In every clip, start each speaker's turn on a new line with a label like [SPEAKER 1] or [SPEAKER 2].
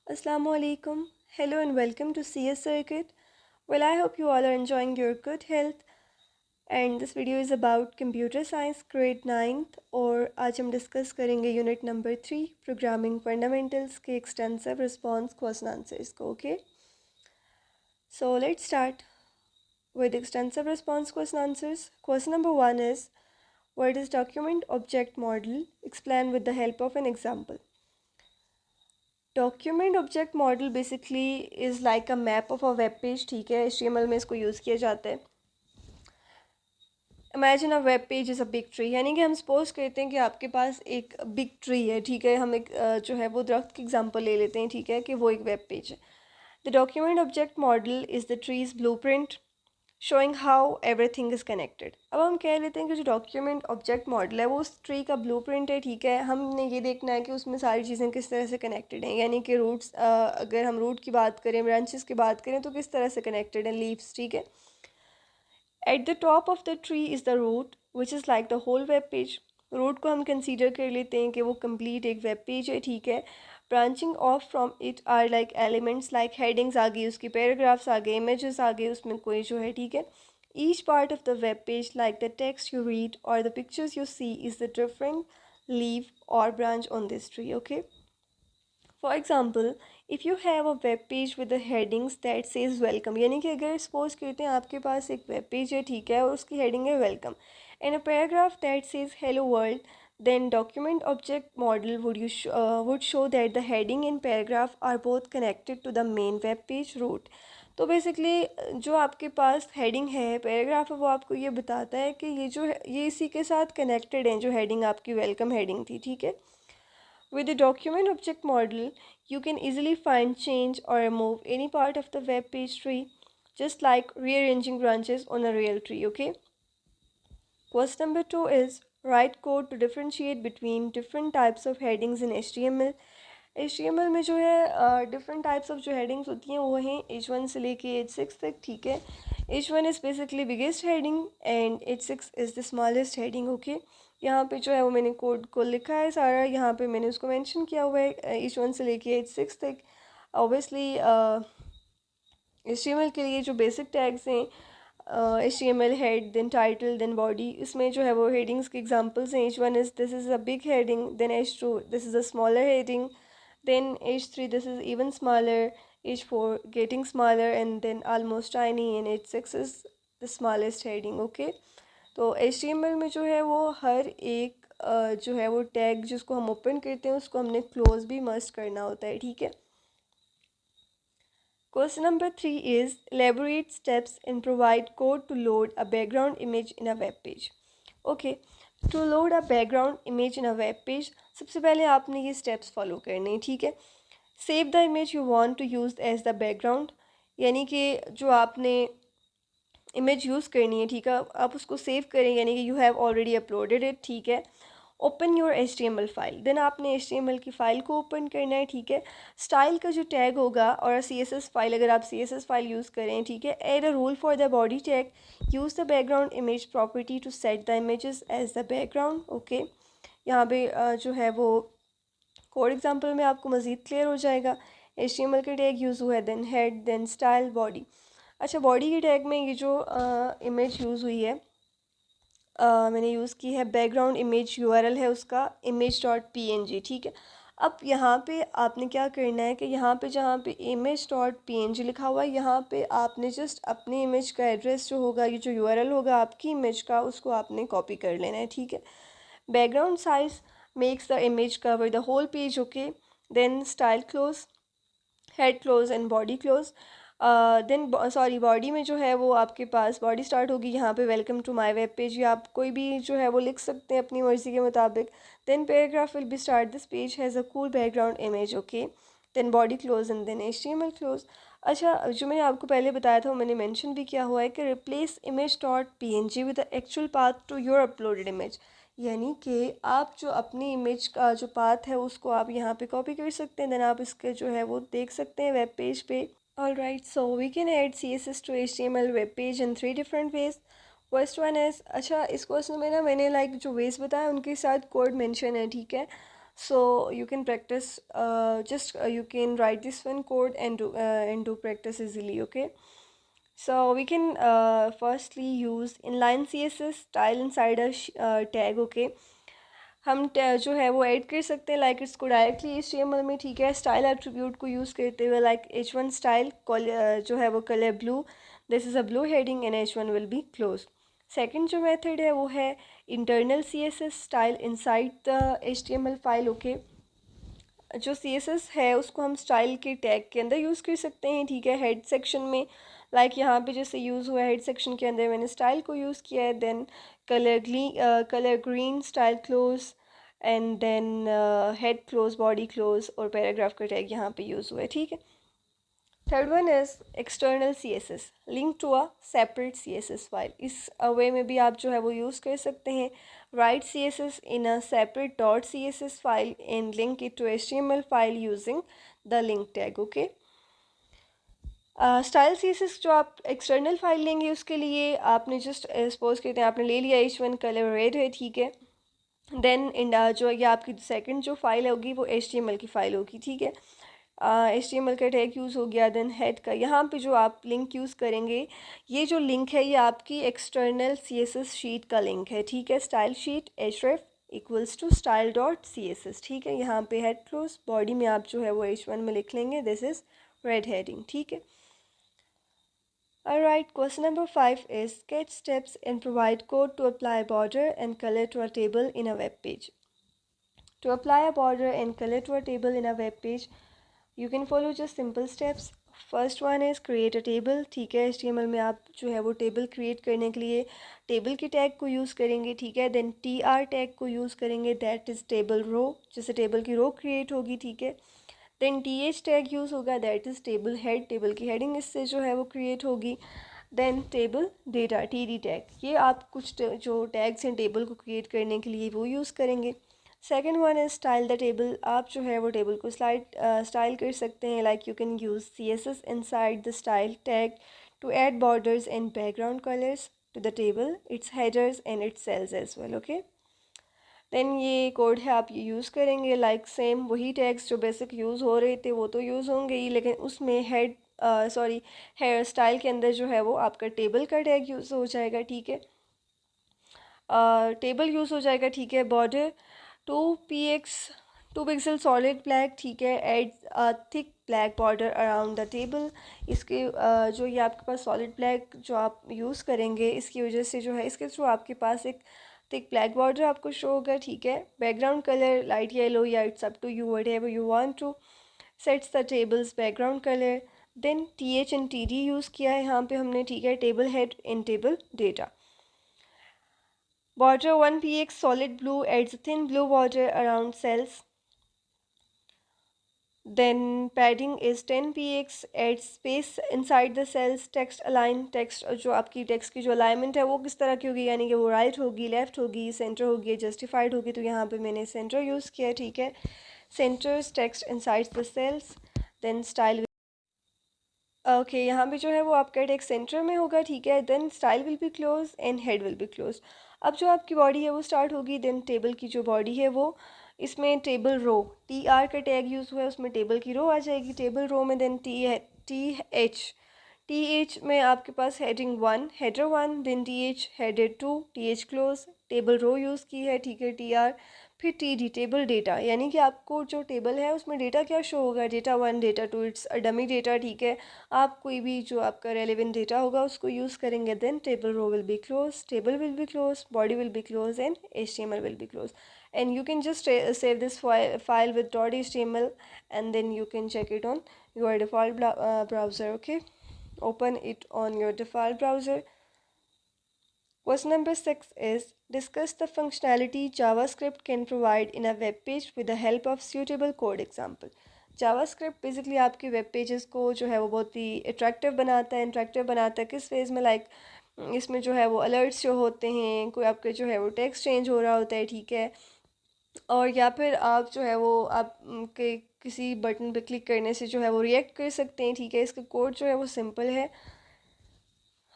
[SPEAKER 1] Assalamu alaikum. Hello and welcome to CS Circuit. Well, I hope you all are enjoying your good health. And this video is about computer science grade 9th और आज हम discuss करेंगे unit number 3 programming fundamentals के extensive response question answers को. Okay, so let's start with extensive response question answers. Question number 1 is, what is document object model? Explain with the help of an example. Document object model basically is like a map of a web page. ठीक है, HTML में इसको use किया जाता है. Imagine a web page is a big tree, यानी कि हम सपोज करते हैं कि आपके पास एक बिग ट्री है. ठीक है, हम एक जो है वो दरख्त की एग्जांपल ले लेते हैं. ठीक है, कि वो एक वेब पेज है. The document object model is the trees blueprint showing how everything is connected. अब हम कह लेते हैं कि जो डॉक्यूमेंट ऑब्जेक्ट मॉडल है वो उस ट्री का ब्लूप्रिंट है. ठीक है, हमने ये देखना है कि उसमें सारी चीज़ें किस तरह से कनेक्टेड हैं, यानी कि रूट्स, अगर हम रूट की बात करें, ब्रांचेस की बात करें तो किस तरह से कनेक्टेड हैं, लीव्स. ठीक है, at the top of the tree is the root which is like the whole web page. Root को हम कंसीडर कर लेते हैं कि वो कंप्लीट एक वेब पेज है. ठीक है, branching off from it are like elements, like headings आ गई, उसकी पैराग्राफ्स आ गए, इमेजेस आ गए उसमें कोई जो है. ठीक है, each part of the web page like the text you read और the pictures you see is the different leaf और branch on this tree. Okay, for example if you have a web page with the headings that says welcome, यानी कि अगर suppose करते हैं आपके पास एक वेब पेज है. ठीक है, और उसकी हेडिंग है welcome, and a paragraph that says hello world, then document object model would show that the heading and paragraph are both connected to the main web page root. तो basically जो आपके पास हेडिंग है, paragraph है, वो आपको ये बताता है कि ये जो है ये इसी के साथ कनेक्टेड हैं, जो हेडिंग आपकी वेलकम हेडिंग थी. ठीक है, with the document object model, you can easily find, change, or remove any part of the web page tree, just like rearranging branches on a real tree. Okay. Question number 2 is, write code to differentiate between different types of headings in HTML. HTML में जो है different types of जो headings होती हैं वो हैं H1 से लेके H6 तक. ठीक है, H1 is basically biggest heading and H6 is the smallest heading. Okay, यहाँ पे जो है वो मैंने कोड को लिखा है सारा, यहाँ पे मैंने उसको मेंशन किया हुआ है H1 से लेके H6 तक. ऑब्वियसली HTML के लिए जो बेसिक टैग्स हैं, HTML head, then title, then body, इसमें जो है वो हेडिंग्स के एग्जांपल्स हैं. H1 is this is a big heading, then H2 this is a smaller heading, then H3 this is even smaller, H4 getting smaller, and then almost tiny, and H6 is the smallest heading. Okay, तो HTML में जो है वो हर एक जो है वो tag जिसको हम ओपन करते हैं उसको हमने क्लोज भी मस्ट करना होता है. ठीक है. Question number 3 is, elaborate steps and provide code to load a background image in a web page. Okay, to load a background image in a web page, सबसे पहले आपने ये steps follow करने हैं. ठीक है, save the image you want to use as the background, यानी कि जो आपने इमेज यूज़ करनी है. ठीक है, आप उसको सेव करें, यानी कि you have already uploaded it. ठीक है, open your HTML file, then आपने HTML की फ़ाइल को ओपन करना है. ठीक है, स्टाइल का जो टैग होगा और CSS फाइल, अगर आप CSS फाइल यूज़ करें. ठीक है, add a rule for the body tag, use the background image property to set the images as the background. Okay, यहाँ पे जो है वो कोड एग्जाम्पल में आपको मज़ीद क्लियर हो जाएगा. HTML का टैग यूज़ हुआ है, then head, then style, body. अच्छा, बॉडी के टैग में ये जो इमेज यूज़ हुई है, मैंने यूज़ की है बैकग्राउंड इमेज, URL है उसका image.png. ठीक है, अब यहाँ पे आपने क्या करना है कि यहाँ पे जहाँ पे image.png लिखा हुआ है, यहाँ पे आपने जस्ट अपनी इमेज का एड्रेस जो होगा, ये जो URL होगा आपकी इमेज का, उसको आपने कॉपी कर लेना है. ठीक है, background size makes the image cover the whole page. Okay, then style close, head close and body close. Then sorry, body में जो है वो आपके पास बॉडी स्टार्ट होगी यहाँ पे welcome to my web page, या आप कोई भी जो है वो लिख सकते हैं अपनी मर्ज़ी के मुताबिक. Then paragraph will be start, this page has a cool background image. Okay, then body close and then HTML close. अच्छा, जो मैंने आपको पहले बताया था वो मैंने मेंशन भी किया हुआ है कि replace image.png with the actual path to your uploaded image, यानी कि आप जो अपनी इमेज का जो पाथ है उसको आप यहाँ पे कॉपी कर सकते हैं, देन आप इसके जो है वो देख सकते हैं वेब पेज पे. Alright, so we can add CSS to HTML web page in 3 different ways. First one is, अच्छा इस क्वेश्चन में ना मैंने जो वेज बताया उनके साथ कोड मेंशन है. ठीक है, So you can practice, just you can write this one code and do practice easily. Okay, so we can firstly use inline css style inside a tag. Okay, हम जो है वो ऐड कर सकते हैं लाइक इसको डायरेक्टली HTML में, ठीक है, स्टाइल एट्रीब्यूट को यूज़ करते हुए, लाइक h1 स्टाइल जो है वो colour blue, this is a blue heading and h1 will be close. Second जो मेथड है वो है internal CSS style inside the HTML file. Okay, जो CSS है उसको हम स्टाइल के टैग के अंदर यूज़ कर सकते हैं, ठीक है, हेड सेक्शन में, लाइक यहाँ पे जैसे यूज़ हुआ है हेड सेक्शन के अंदर मैंने स्टाइल को यूज़ किया है, then colour green style close, and then head close, body close, और पैराग्राफ का टैग यहाँ पे यूज़ हुआ है, ठीक है। Third one is external CSS link to a separate CSS file. इस वे में भी आप जो है वो यूज़ कर सकते हैं, write CSS in a separate .css file and link it to HTML file using the link tag. Okay, style CSS जो आप एक्सटर्नल फाइल लेंगे उसके लिए आपने जस्ट सपोज करते हैं आपने ले लिया h1 कलर रेड है, ठीक है, देन जो ये आपकी सेकंड जो फाइल होगी वो HTML की फ़ाइल होगी, ठीक है, HTML का टैग यूज़ हो गया, देन हेड का, यहाँ पे जो आप लिंक यूज़ करेंगे, ये जो लिंक है ये आपकी एक्सटर्नल CSS शीट का लिंक है, ठीक है, style sheet href equals to style dot CSS, ठीक है, यहाँ पे हेड क्लोज, बॉडी में आप जो है वो h1 में लिख लेंगे दिस इज़ रेड हेडिंग, ठीक है। Alright, question number 5 is sketch steps and provide code to apply border and color to a table in a web page. To apply a border and color to a table in a web page, you can follow just simple steps. First one is create a table, ठीक है, HTML में आप जो है वो table create करने के लिए टेबल के टैग को यूज़ करेंगे, ठीक है, देन TR टैग को यूज़ करेंगे, दैट इज़ टेबल रो, जैसे टेबल की रो क्रिएट होगी, ठीक है, देन TH टैग यूज़ होगा, that is table head, table की हेडिंग इससे जो है वो क्रिएट होगी, then table data TD tag, ये आप कुछ जो टैग्स हैं टेबल को क्रिएट करने के लिए वो यूज़ करेंगे। Second one is style the table, आप जो है वो टेबल को स्टाइल कर सकते हैं, like you can use CSS inside the style tag to add borders and background colours to the table, it's headers and it's cells as well. Okay, then ये code है आप ये यूज़ करेंगे, like same वही tags जो basic use हो रहे थे वो तो यूज़ होंगे ही, लेकिन उसमें हेयर स्टाइल के अंदर जो है वो आपका टेबल का टैग यूज़ हो जाएगा, ठीक है, टेबल यूज़ हो जाएगा, ठीक है, बॉर्डर 2 पिक्सल सॉलिड ब्लैक, ठीक है, add thick black border around the table, इसके जो ये आपके पास सॉलिड ब्लैक जो आप यूज़ करेंगे इसकी वजह से जो है इसके थ्रू आपके पास एक थिक ब्लैक बॉर्डर आपको शो होगा, ठीक है, बैकग्राउंड कलर लाइट येलो या it's up to you whatever you want to sets the table's background colour, then TH and TD use किया है यहाँ पे हमने, ठीक है, table head and table data. Border 1px solid blue adds a thin blue border around cells. Then padding is 10px adds space inside the cells. Text align, text जो आपकी text की जो alignment है वो किस तरह की होगी, यानी कि वो right होगी, left होगी, center होगी, justified होगी, तो यहाँ पे मैंने center यूज़ किया, ठीक है, centers text inside the cells. Then style okay यहाँ पे जो है वो आपका टेक्स्ट सेंटर में होगा, ठीक है, then style will be close and head will be close. अब जो आपकी बॉडी है वो स्टार्ट होगी, देन टेबल की जो बॉडी है वो, इसमें टेबल रो TR का टैग यूज़ हुआ है, उसमें टेबल की रो आ जाएगी, टेबल रो में देन TH में आपके पास heading 1 header 1, then TH header 2, TH close, table row use की है, ठीक है, TR, फिर TD टेबल डेटा, यानी कि आपको जो टेबल है उसमें डेटा क्या शो होगा, data 1 data 2, it's dummy data, ठीक है, आप कोई भी जो आपका रेलिवेंट डेटा होगा उसको यूज़ करेंगे, then table row will be close, table will be close, body will be close and HTML will be close, and you can just save this file with .html and then you can check it on your default browser. Okay, open it on your default browser. Question number 6 is discuss the functionality JavaScript can provide in a web page with the help of suitable code example. JavaScript basically आपके web pages को जो है वो बहुत ही attractive बनाता है किस phase में, लाइक इसमें जो है वो अलर्ट्स जो होते हैं, कोई आपके जो है वो टेक्स्ट चेंज हो रहा होता है, ठीक है, और या फिर आप जो है वो आप के किसी बटन पे क्लिक करने से जो है वो रिएक्ट कर सकते हैं, ठीक है, इसका कोड जो है वो सिंपल है,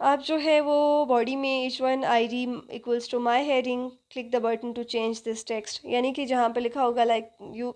[SPEAKER 1] आप जो है वो बॉडी में H1 ID equals to my heading, click the button to change this text, यानी कि जहाँ पे लिखा होगा like you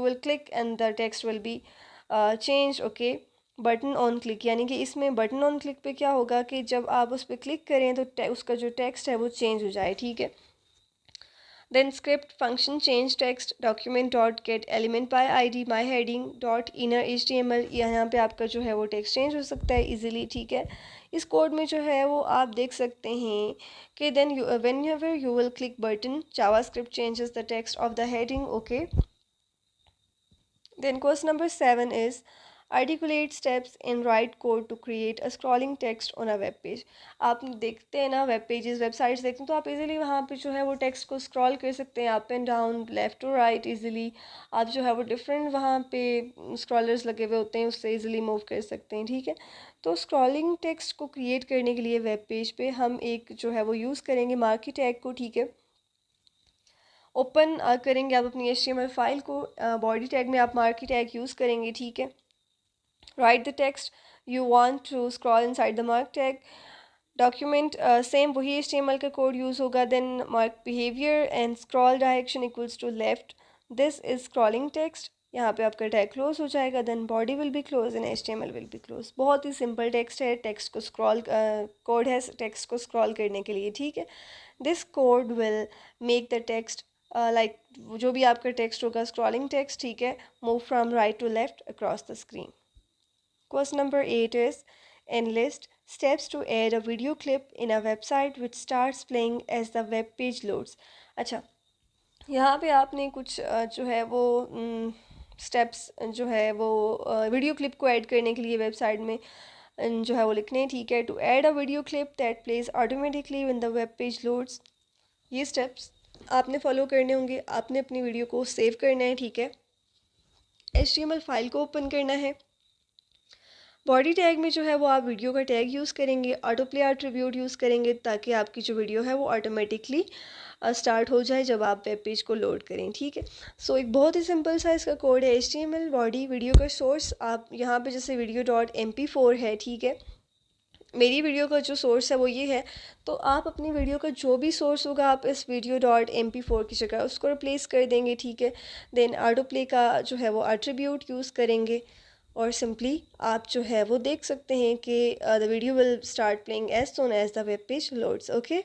[SPEAKER 1] will click and the text will be change. Okay, button on click, यानी कि इसमें बटन ऑन क्लिक पे क्या होगा कि जब आप उस पर क्लिक करें तो उसका जो टेक्स्ट है वो चेंज हो जाए, ठीक है। Then script function change text document dot get element by ID my heading dot inner HTML, यहाँ पे आपका जो है वो टेक्स्ट चेंज हो सकता है इजीली, ठीक है। इस कोड में जो है वो आप देख सकते हैं कि then whenever you will click button JavaScript changes the text of the heading. Okay, then question number 7 is articulate steps in write code to create a scrolling text on a web page। आप देखते हैं ना web pages, websites देखते हैं तो आप easily वहाँ पे जो है वो टेक्स्ट को स्क्रॉल कर सकते हैं up and down, left to right easily. आप जो है वो डिफरेंट वहाँ पे स्क्रॉलर्स लगे हुए होते हैं, उससे इजीली मूव कर सकते हैं, ठीक है। तो स्क्रॉलिंग टेक्स्ट को क्रिएट करने के लिए वेब पेज पे हम एक जो है वो यूज़ करेंगे मार्की टैग को, ठीक है। ओपन करेंगे आप अपनी HTML फाइल को, बॉडी टैग में आप मार्की टैग यूज़ करेंगे, ठीक है। Write the text you want to scroll inside the mark tag, document same वही HTML का कोड यूज़ होगा, then mark behaviour and scroll direction equals to left, this is scrolling text, यहाँ पे आपका tag close हो जाएगा, then body will be close and HTML will be close. बहुत ही सिंपल टेक्स्ट है, टेक्स्ट को स्क्रॉल कोड है टेक्स्ट को स्क्रॉल करने के लिए, ठीक है। This code will make the text like जो भी आपका टेक्स्ट होगा स्क्रॉलिंग टेक्स्ट, ठीक है, move from right to left across the screen. Question number 8 is enlist steps to add a video clip in a website which starts playing as the web page loads। अच्छा, यहाँ पे आपने कुछ जो है वो स्टेप्स जो है वो वीडियो क्लिप को ऐड करने के लिए वेबसाइट में जो है वो लिखने हैं, ठीक है। To add a video clip that plays automatically when the web page loads, ये स्टेप्स आपने फॉलो करने होंगे। आपने अपनी वीडियो को सेव करना है, ठीक है, HTML फाइल को ओपन करना है, बॉडी टैग में जो है वो आप वीडियो का टैग यूज़ करेंगे, ऑटो प्ले एट्रीब्यूट यूज़ करेंगे ताकि आपकी जो वीडियो है वो ऑटोमेटिकली स्टार्ट हो जाए जब आप वेब पेज को लोड करें, ठीक है। सो एक बहुत ही सिंपल सा इसका कोड है, HTML बॉडी वीडियो का सोर्स, आप यहाँ पे जैसे video.mp4 है, ठीक है, मेरी वीडियो का जो सोर्स है वो ये है, तो आप अपनी वीडियो का जो भी सोर्स होगा आप इस video.mp4 की जगह उसको रिप्लेस कर देंगे, ठीक है। देन ऑटो प्ले का जो है वो एट्रीब्यूट यूज़ करेंगे और सिंपली आप जो है वो देख सकते हैं कि the video will start playing as soon as the web page loads. Okay,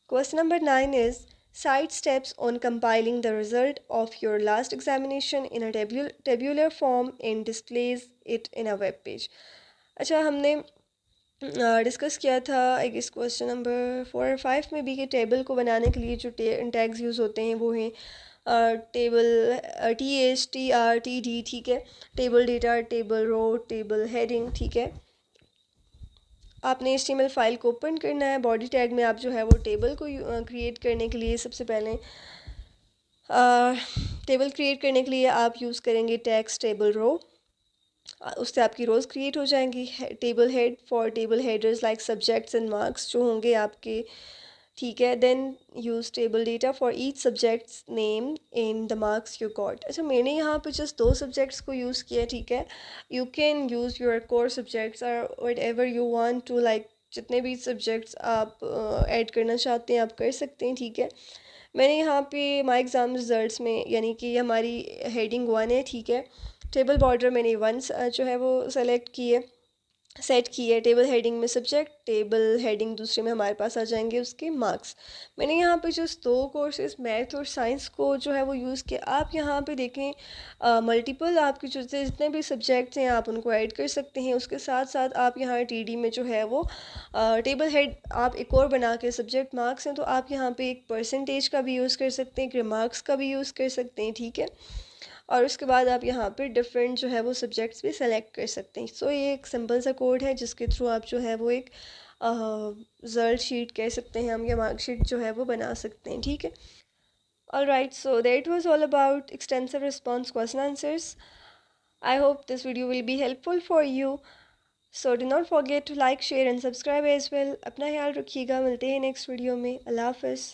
[SPEAKER 1] question number 9 is cite steps on compiling the result of your last examination in a tabular form and displays it in a web page। अच्छा, हमने discuss किया था I guess question number 4 और 5 में भी कि table को बनाने के लिए जो टैग्स यूज़ होते हैं वो हैं टेबल THTRTD, ठीक है, table data, table row, table heading, ठीक है। आपने HTML फाइल को ओपन करना है, बॉडी टैग में आप जो है वो टेबल को क्रिएट करने के लिए सबसे पहले टेबल क्रिएट करने के लिए आप यूज़ करेंगे टैग्स टेबल रो, उससे आपकी रोज़ क्रिएट हो जाएंगी। Table head for table headers like subjects and marks जो होंगे आपके, ठीक है। Then use table data for each subjects name in the marks you got. अच्छा, मैंने यहाँ पे जस्ट 2 सब्जेक्ट्स को यूज़ किया, ठीक है। You can use your core subjects और whatever you want to, like जितने भी सब्जेक्ट्स आप ऐड करना चाहते हैं आप कर सकते हैं, ठीक है। मैंने यहाँ पे माई एग्ज़ाम रिजल्ट्स में, यानी कि हमारी हेडिंग 1 है, ठीक है, टेबल बॉर्डर मैंने 1 जो है वो सेलेक्ट की है, सेट की है। टेबल हेडिंग में सब्जेक्ट, टेबल हेडिंग दूसरे में हमारे पास आ जाएंगे उसके मार्क्स। मैंने यहाँ पे जस्ट 2 कोर्सेज मैथ और साइंस को जो है वो यूज़ किया। आप यहाँ पे देखें मल्टीपल आपके जो जितने भी सब्जेक्ट्स हैं आप उनको ऐड कर सकते हैं। उसके साथ साथ आप यहाँ TD में जो है वो टेबल हेड आप एक और बना के, सब्जेक्ट मार्क्स हैं तो आप यहाँ पे एक परसेंटेज का भी यूज़ कर सकते हैं, मार्क्स का भी यूज़ कर सकते हैं, ठीक है। और उसके बाद आप यहाँ पे डिफरेंट जो है वो सब्जेक्ट्स भी सेलेक्ट कर सकते हैं। सो ये एक सिंपल सा कोड है जिसके थ्रू आप जो है वो एक रिजल्ट शीट कह सकते हैं हम, या मार्कशीट जो है वो बना सकते हैं, ठीक है। Alright, so that was all about extensive response question answers. I hope this video will be helpful for you. So do not forget to like, share and subscribe as well. अपना ख्याल रखिएगा, मिलते हैं नेक्स्ट वीडियो में। अल्लाह हाफ़िज़।